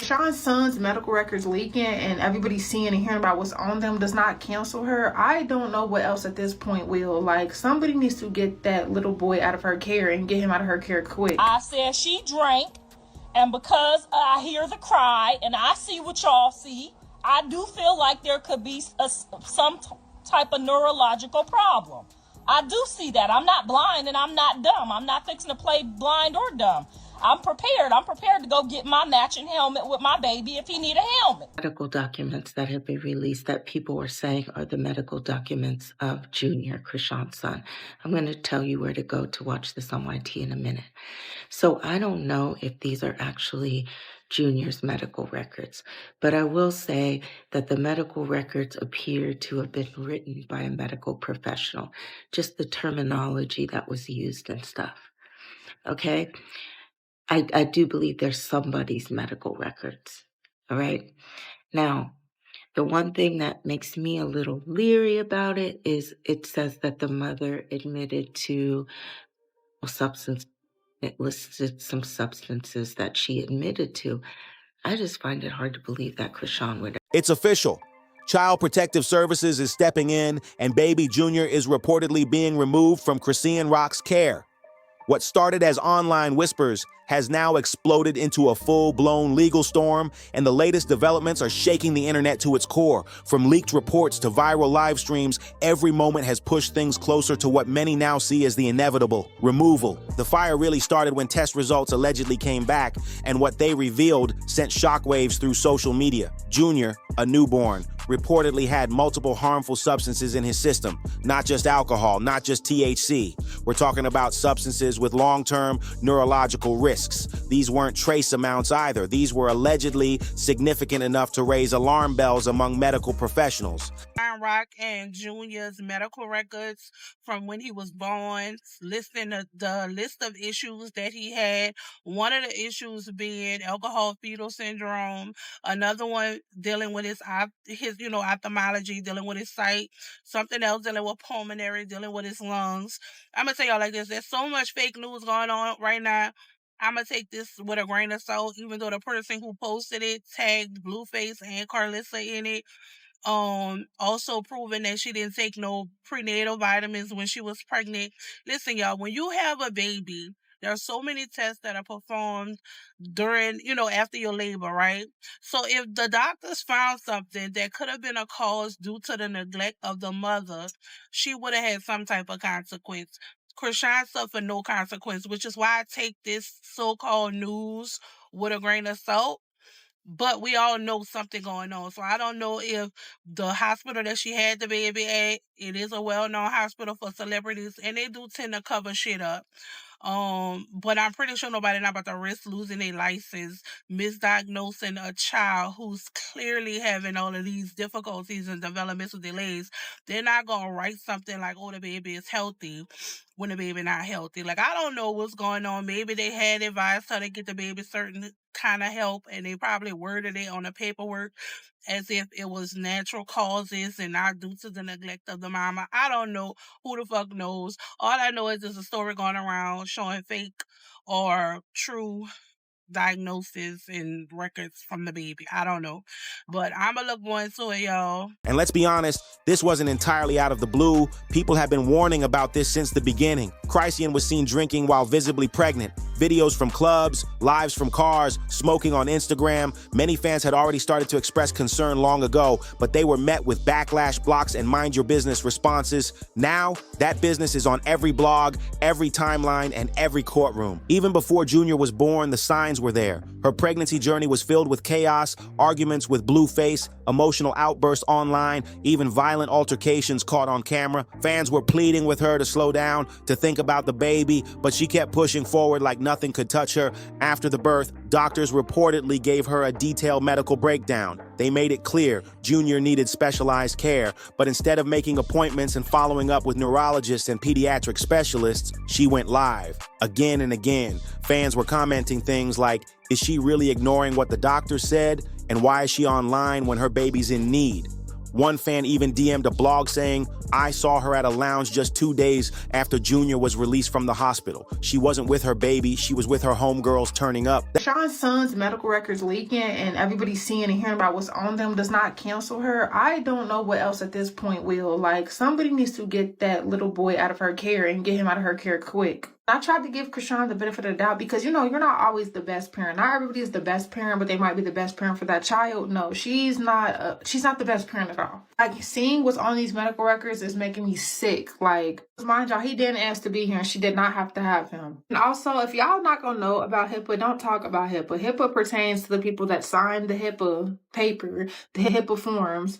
Chrisean's son's medical records leaking and everybody seeing and hearing about what's on them does not cancel her. I don't know what else at this point will. Like, somebody needs to get that little boy out of her care and get him out of her care quick. I said she drank, and because I hear the cry and I see what y'all see, I do feel like there could be some type of neurological problem. I do see that. I'm not blind and I'm not dumb. I'm not fixing to play blind or dumb. I'm prepared. I'm prepared to go get my matching helmet with my baby if he need a helmet. Medical documents that have been released that people were saying are the medical documents of Junior, Chrisean's son. I'm going to tell you where to go to watch this on YT in a minute. So I don't know if these are actually Junior's medical records, but I will say that the medical records appear to have been written by a medical professional, just the terminology that was used and stuff. Okay? I do believe there's somebody's medical records, all right? Now, the one thing that makes me a little leery about it is it says that the mother admitted to substance. It listed some substances that she admitted to. I just find it hard to believe that Chrisean would. It's official. Child Protective Services is stepping in, and baby Junior is reportedly being removed from Chrisean Rock's care. What started as online whispers has now exploded into a full-blown legal storm, and the latest developments are shaking the internet to its core. From leaked reports to viral live streams, every moment has pushed things closer to what many now see as the inevitable removal. The fire really started when test results allegedly came back, and what they revealed sent shockwaves through social media. Junior, a newborn, reportedly had multiple harmful substances in his system, not just alcohol, not just THC. We're talking about substances with long-term neurological risks. These weren't trace amounts either. These were allegedly significant enough to raise alarm bells among medical professionals. Chrisean Rock and Junior's medical records from when he was born, listing the list of issues that he had. One of the issues being alcohol fetal syndrome, another one dealing with his ophthalmology, dealing with his sight, something else dealing with pulmonary, dealing with his lungs. I'm gonna tell y'all like this: there's so much fake news going on right now. I'm going to take this with a grain of salt, even though the person who posted it tagged Blueface and Carlissa in it. Also proving that she didn't take no prenatal vitamins when she was pregnant. Listen, y'all, when you have a baby, there are so many tests that are performed during, after your labor, right? So if the doctors found something that could have been a cause due to the neglect of the mother, she would have had some type of consequence. Chrisean suffered no consequence, which is why I take this so-called news with a grain of salt. But we all know something going on. So I don't know if the hospital that she had the baby at, it is a well-known hospital for celebrities, and they do tend to cover shit up. But I'm pretty sure nobody not about to risk losing their license, misdiagnosing a child who's clearly having all of these difficulties and developmental delays. They're not gonna write something like, "Oh, the baby is healthy," when the baby not healthy. Like, I don't know what's going on. Maybe they had advised her to get the baby certain kind of help, and they probably worded it on the paperwork as if it was natural causes and not due to the neglect of the mama. I don't know. Who the fuck knows? All I know is there's a story going around showing fake or true diagnoses and records from the baby. I don't know. But I'm going to look more into it, y'all. And let's be honest, this wasn't entirely out of the blue. People have been warning about this since the beginning. Chrisean was seen drinking while visibly pregnant. Videos from clubs, lives from cars, smoking on Instagram. Many fans had already started to express concern long ago, but they were met with backlash, blocks, and mind your business responses. Now, that business is on every blog, every timeline, and every courtroom. Even before Junior was born, the signs were there. Her pregnancy journey was filled with chaos, arguments with Blueface, emotional outbursts online, even violent altercations caught on camera. Fans were pleading with her to slow down, to think about the baby, but she kept pushing forward like nothing could touch her. After the birth, doctors reportedly gave her a detailed medical breakdown. They made it clear Junior needed specialized care, but instead of making appointments and following up with neurologists and pediatric specialists, she went live. Again and again, fans were commenting things like, is she really ignoring what the doctor said? And why is she online when her baby's in need? One fan even DM'd a blog saying, "I saw her at a lounge just 2 days after Junior was released from the hospital. She wasn't with her baby, she was with her homegirls turning up." Chrisean's son's medical records leaking and everybody seeing and hearing about what's on them does not cancel her. I don't know what else at this point will. Like, somebody needs to get that little boy out of her care and get him out of her care quick. I tried to give Chrisean the benefit of the doubt because, you know, you're not always the best parent. Not everybody is the best parent, but they might be the best parent for that child. No, she's not the best parent at all. Like, seeing what's on these medical records is making me sick. Like, mind y'all, he didn't ask to be here and she did not have to have him. And also, if y'all not gonna know about HIPAA, don't talk about HIPAA. HIPAA pertains to the people that signed the HIPAA paper, the HIPAA forms,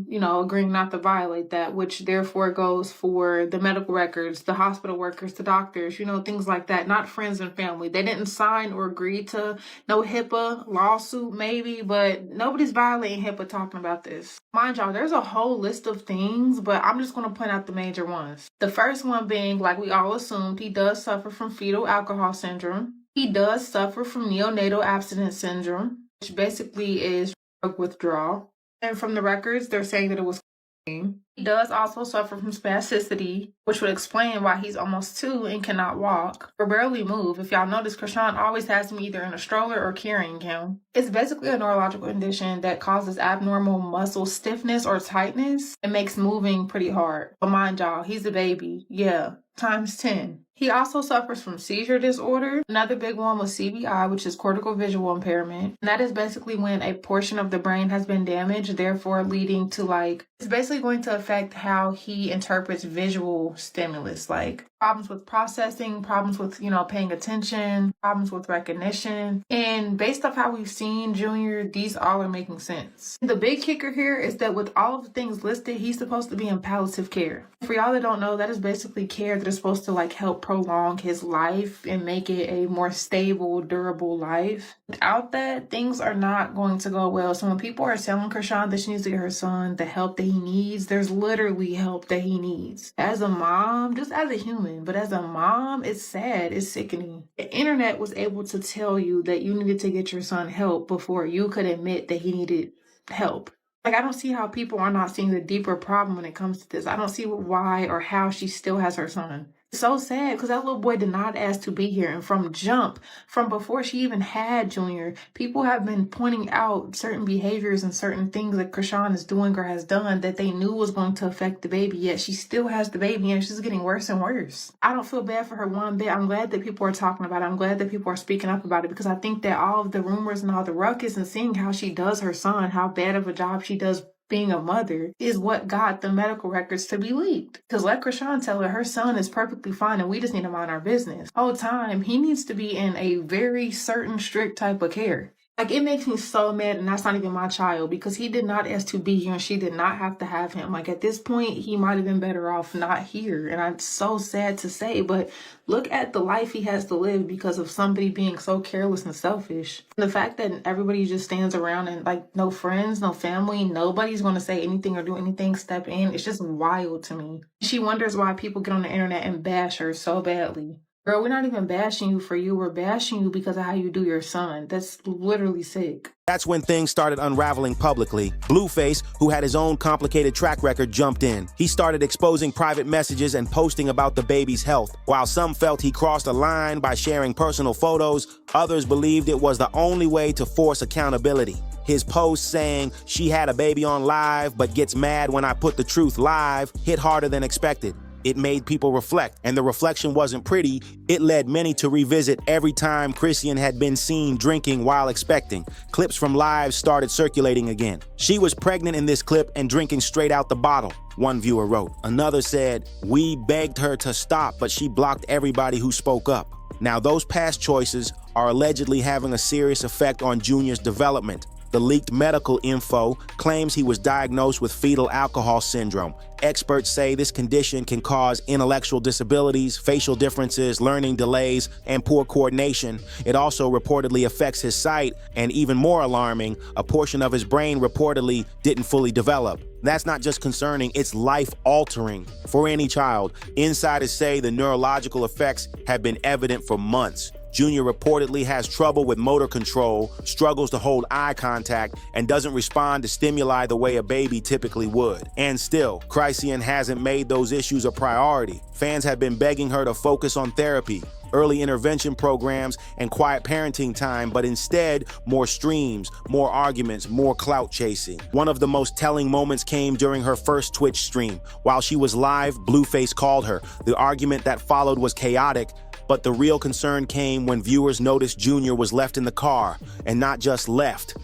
you know, agreeing not to violate that, which therefore goes for the medical records, the hospital workers, the doctors, you know, things like that, not friends and family. They didn't sign or agree to no HIPAA lawsuit maybe, but nobody's violating HIPAA talking about this. Mind y'all, there's a whole list of things, but I'm just going to point out the major ones. The first one being, like we all assumed, he does suffer from fetal alcohol syndrome. He does suffer from neonatal abstinence syndrome, which basically is drug withdrawal. And from the records, they're saying that it was cocaine. He does also suffer from spasticity, which would explain why he's almost 2 and cannot walk or barely move. If y'all notice, Chrisean always has him either in a stroller or carrying him. It's basically a neurological condition that causes abnormal muscle stiffness or tightness and makes moving pretty hard. But mind y'all, he's a baby. Yeah, times 10. He also suffers from seizure disorder. Another big one was CVI, which is cortical visual impairment. And that is basically when a portion of the brain has been damaged, therefore leading to, like, it's basically going to affect how he interprets visual stimulus, like problems with processing, problems with, you know, paying attention, problems with recognition. And based off how we've seen Junior, these all are making sense. The big kicker here is that with all of the things listed, he's supposed to be in palliative care. For y'all that don't know, that is basically care that is supposed to, like, help prolong his life and make it a more stable, durable life. Without that, things are not going to go well. So when people are telling Chrisean that she needs to get her son the help that he needs, there's literally help that he needs. As a mom, just as a human, but as a mom, it's sad, it's sickening. The internet was able to tell you that you needed to get your son help before you could admit that he needed help. Like, I don't see how people are not seeing the deeper problem when it comes to this. I don't see why or how she still has her son. It's so sad because that little boy did not ask to be here. And from jump, from before she even had Junior, people have been pointing out certain behaviors and certain things that Chrisean is doing or has done that they knew was going to affect the baby, yet she still has the baby and she's getting worse and worse. I don't feel bad for her one bit. I'm glad that people are talking about it. I'm glad that people are speaking up about it because I think that all of the rumors and all the ruckus and seeing how she does her son, how bad of a job she does being a mother, is what got the medical records to be leaked. Because let Chrisean tell her son is perfectly fine and we just need to mind our business. Whole time, he needs to be in a very certain strict type of care. Like, it makes me so mad, and that's not even my child, because he did not ask to be here and she did not have to have him. Like, at this point, he might have been better off not here. And I'm so sad to say, but look at the life he has to live because of somebody being so careless and selfish. And the fact that everybody just stands around and, like, no friends, no family, nobody's going to say anything or do anything, step in. It's just wild to me. She wonders why people get on the internet and bash her so badly. Girl, we're not even bashing you for you. We're bashing you because of how you do your son. That's literally sick. That's when things started unraveling publicly. Blueface, who had his own complicated track record, jumped in. He started exposing private messages and posting about the baby's health. While some felt he crossed a line by sharing personal photos, others believed it was the only way to force accountability. His post saying, "She had a baby on live, but gets mad when I put the truth live," hit harder than expected. It made people reflect, and the reflection wasn't pretty. It led many to revisit every time Chrisean had been seen drinking while expecting. Clips from lives started circulating again. "She was pregnant in this clip and drinking straight out the bottle," one viewer wrote. Another said, "We begged her to stop, but she blocked everybody who spoke up." Now, those past choices are allegedly having a serious effect on Junior's development. The leaked medical info claims he was diagnosed with fetal alcohol syndrome. Experts say this condition can cause intellectual disabilities, facial differences, learning delays, and poor coordination. It also reportedly affects his sight, and even more alarming, a portion of his brain reportedly didn't fully develop. That's not just concerning, it's life-altering for any child. Insiders say the neurological effects have been evident for months. Junior reportedly has trouble with motor control, struggles to hold eye contact, and doesn't respond to stimuli the way a baby typically would. And still, Chrisean hasn't made those issues a priority. Fans have been begging her to focus on therapy, early intervention programs, and quiet parenting time, but instead, more streams, more arguments, more clout chasing. One of the most telling moments came during her first Twitch stream. While she was live, Blueface called her. The argument that followed was chaotic, but the real concern came when viewers noticed Junior was left in the car, and not just left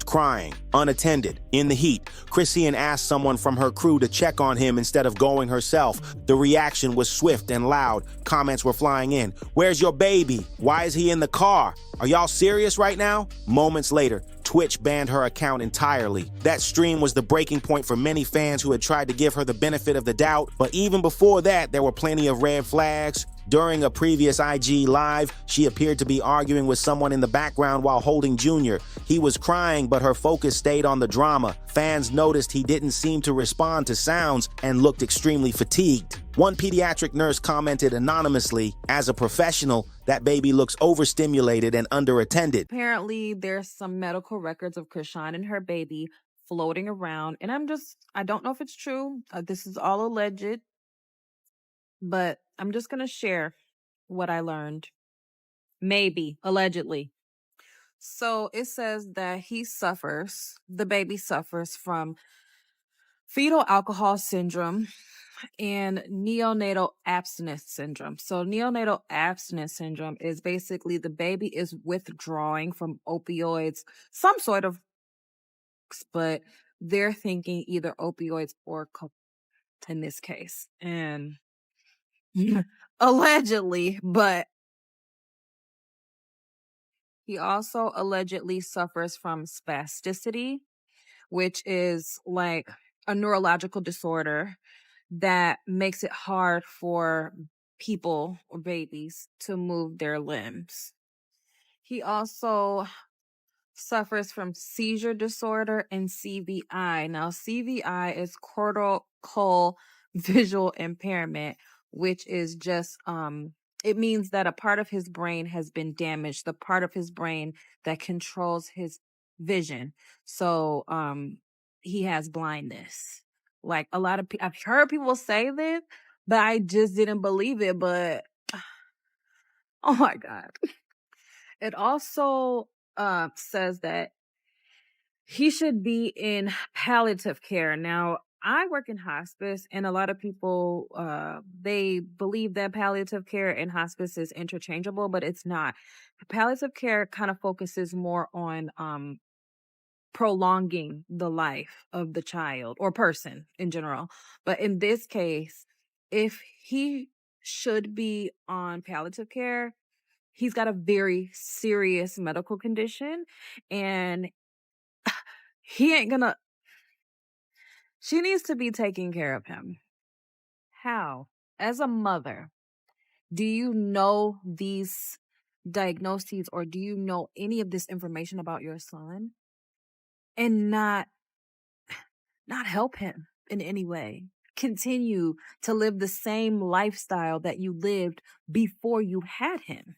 crying, unattended, in the heat. Chrisean asked someone from her crew to check on him instead of going herself. The reaction was swift and loud. Comments were flying in. "Where's your baby? Why is he in the car? Are y'all serious right now?" Moments later, Twitch banned her account entirely. That stream was the breaking point for many fans who had tried to give her the benefit of the doubt, but even before that, there were plenty of red flags. During a previous IG live, she appeared to be arguing with someone in the background while holding Junior. He was crying, but her focus stayed on the drama. Fans noticed he didn't seem to respond to sounds and looked extremely fatigued. One pediatric nurse commented anonymously, "As a professional, that baby looks overstimulated and underattended." Apparently, there's some medical records of Chrisean and her baby floating around, and I don't know if it's true. This is all alleged, but I'm just going to share what I learned. Maybe, allegedly. So it says that the baby suffers from fetal alcohol syndrome and neonatal abstinence syndrome. So neonatal abstinence syndrome is basically the baby is withdrawing from opioids, some sort of, but they're thinking either opioids or cocaine in this case. And allegedly, but he also allegedly suffers from spasticity, which is like a neurological disorder that makes it hard for people or babies to move their limbs. He also suffers from seizure disorder and CVI. Now, CVI is cortical visual impairment, which is just it means that a part of his brain has been damaged, the part of his brain that controls his vision. So he has blindness. Like a lot of people, I've heard people say this, but I just didn't believe it. But oh my God. It also says that he should be in palliative care. Now, I work in hospice, and a lot of people, they believe that palliative care and hospice is interchangeable, but it's not. Palliative care kind of focuses more on prolonging the life of the child or person in general. But in this case, if he should be on palliative care, he's got a very serious medical condition, and he ain't gonna, she needs to be taking care of him. How? As a mother, do you know these diagnoses, or do you know any of this information about your son and not help him in any way? Continue to live the same lifestyle that you lived before you had him.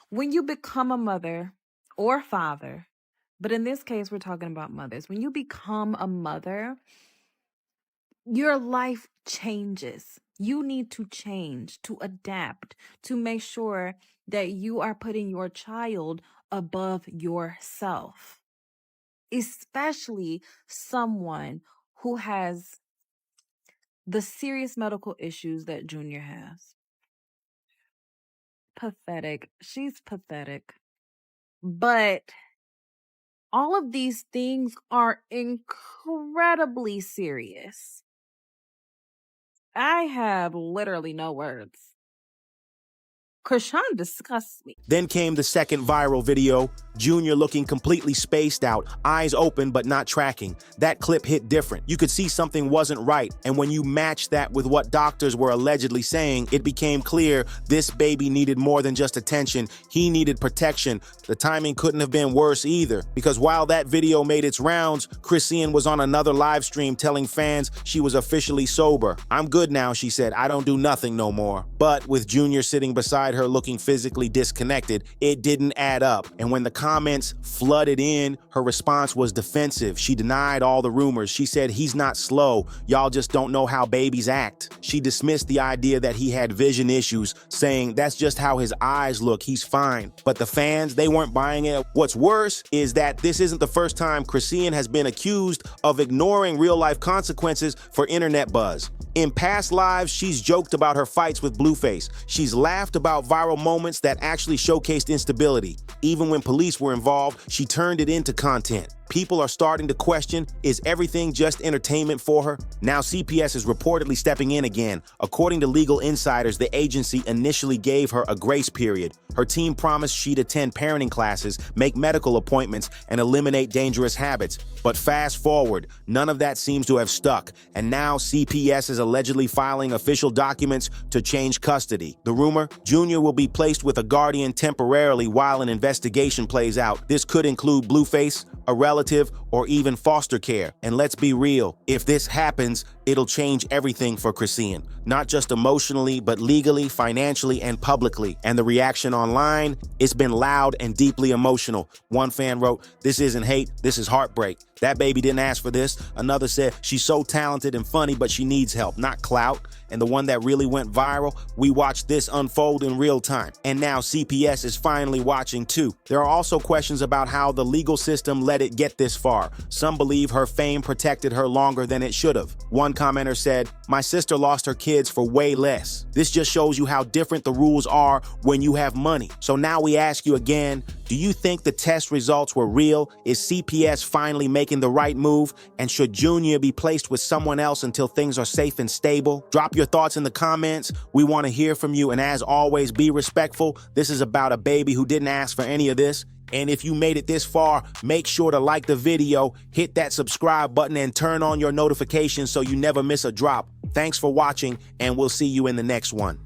When you become a mother or father, but in this case, we're talking about mothers. When you become a mother, your life changes. You need to change, to adapt, to make sure that you are putting your child above yourself, especially someone who has the serious medical issues that Junior has. Pathetic. She's pathetic. But all of these things are incredibly serious. I have literally no words. Chrisean disgusts me. Then came the second viral video, Junior looking completely spaced out, eyes open but not tracking. That clip hit different. You could see something wasn't right, and when you match that with what doctors were allegedly saying, it became clear this baby needed more than just attention. He needed protection. The timing couldn't have been worse either, because while that video made its rounds, Chrisean was on another live stream telling fans she was officially sober. "I'm good now," she said. "I don't do nothing no more." But with Junior sitting beside despite her looking physically disconnected, it didn't add up. And when the comments flooded in, her response was defensive. She denied all the rumors. She said, "He's not slow. Y'all just don't know how babies act." She dismissed the idea that he had vision issues, saying that's just how his eyes look. He's fine. But the fans, they weren't buying it. What's worse is that this isn't the first time Chrisean has been accused of ignoring real-life consequences for internet buzz. In past lives, she's joked about her fights with Blueface. She's laughed about viral moments that actually showcased instability. Even when police were involved, she turned it into content. People are starting to question, is everything just entertainment for her? Now CPS is reportedly stepping in again. According to legal insiders, the agency initially gave her a grace period. Her team promised she'd attend parenting classes, make medical appointments, and eliminate dangerous habits. But fast forward, none of that seems to have stuck. And now CPS is allegedly filing official documents to change custody. The rumor, Junior will be placed with a guardian temporarily while an investigation plays out. This could include Blueface, a relative, or even foster care. And let's be real, if this happens, it'll change everything for Chrisean. Not just emotionally, but legally, financially, and publicly. And the reaction online, it's been loud and deeply emotional. One fan wrote, "This isn't hate, this is heartbreak. That baby didn't ask for this." Another said, "She's so talented and funny, but she needs help, not clout." And the one that really went viral, "We watched this unfold in real time." And now CPS is finally watching too. There are also questions about how the legal system let it get this far. Some believe her fame protected her longer than it should have. One commenter said, "My sister lost her kids for way less." This just shows you how different the rules are when you have money. So now we ask you again, do you think the test results were real? Is CPS finally making the right move? And should Junior be placed with someone else until things are safe and stable? Drop your thoughts in the comments. We want to hear from you. And as always, be respectful. This is about a baby who didn't ask for any of this. And if you made it this far, make sure to like the video, hit that subscribe button, and turn on your notifications so you never miss a drop. Thanks for watching, and we'll see you in the next one.